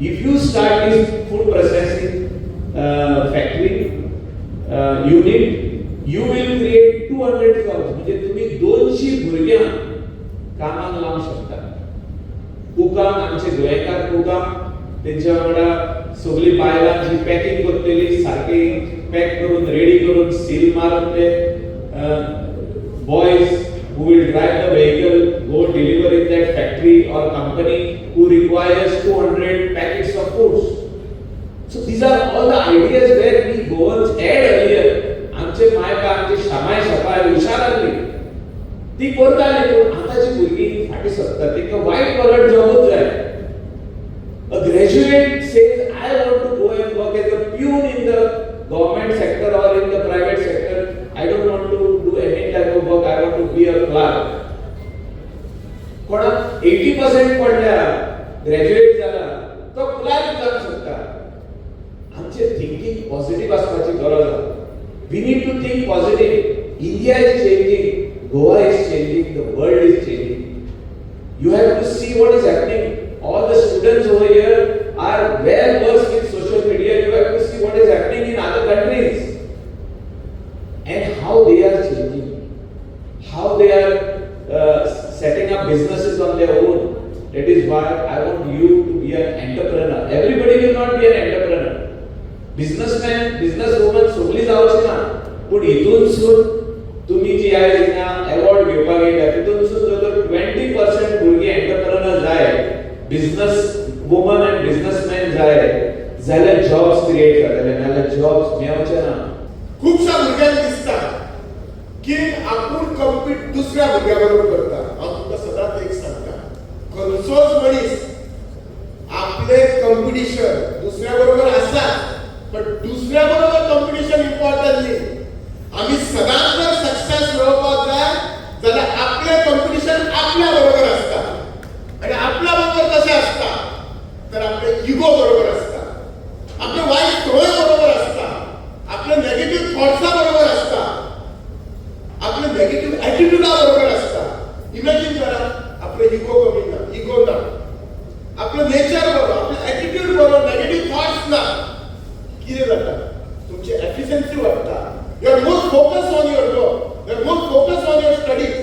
If you start this food processing factory unit, you will create 200 jobs. म्हणजे तुम्ही 200 भुरग्यांक कामाक लावंक शकता. कुकांक आमचे गोंयकार कुकांक तेंच्या वांगडा सगळी बायलां जी पॅकिंग करतली सारकी पॅक करून रेडी करून सील मारून ते boys who will drive the vehicle go deliver in that factory or company who requires 200 packets of foods. So these are all the ideas where we Goans had earlier. आमचे मायका आमचे शामाय सपाय हुशारांनी ती करताले पण आताची भुरगीं फाटी सरतात तांकां व्हाईट कॉलर जॉबच जाय. A graduate says I want to go and work as a peon in the government sector or in the private sector. I don't want to do any type of work. I want to be a clerk. कोणाक 80% पडल्या graduate जाला तो clerk जावंक शकता. आमचे thinking positive असपाची गरज आसा. We need to think positive. India is changing. Goa is changing. The world is changing. You have to see what is happening. All the students over here are well versed with social media. You have to see what is happening in other countries and how they are changing, how they are setting up businesses on their own. That is why I want you to be an entrepreneur. Everybody will not be an entrepreneur. Businessman, businesswoman सगळी जावची ना, पण हितून सुद्धा तुम्ही जी आयज हिंगा award घेवपाक येता तितून सुद्धा जर 20% भुरगी एंटरप्रेन्योर जाय, बिझनेस वुमन एंड बिझनेसमॅन जाय जाल्यार जॉब्स क्रिएट जातले, नाल्यार जॉब्स मेळचे ना. खूपशा भुरग्यांक दिसता की आपूण कॉम्पीट दुसऱ्या भुरग्या बरोबर करता. हांव तुमकां सदांच एक सांगता, खंयचोच मनीस आपले कॉम्पिटिशन दुसऱ्या बरोबर आसा पण दुसऱ्या बरोबर कॉम्पिटिशन इम्पॉर्टंट न्ही. आम्ही सदांच जर सक्सेस मेळोवपाक जाय जाल्यार आपले कॉम्पिटिशन आपल्या बरोबर आसता. आणि आपल्या बरोबर कशें आसता तर आपले इगो बरोबर आसता, आपले वायट संवय बरोबर आसता, आपले नेगेटिव्ह थॉट्सा बरोबर आसता, आपले नेगेटिव्ह एटिट्यूडा बरोबर आसता. इमॅजिन करा आपले इगो कमी ना, इगो ना, आपलं नेचर बरोबर, आपले एटिट्यूड बरोबर, नेगेटिव्ह थॉट्स ना, कितें जाता तुमची एफिशियन्सी वाडटा. You are more focused on your work. You are more focused on your studies.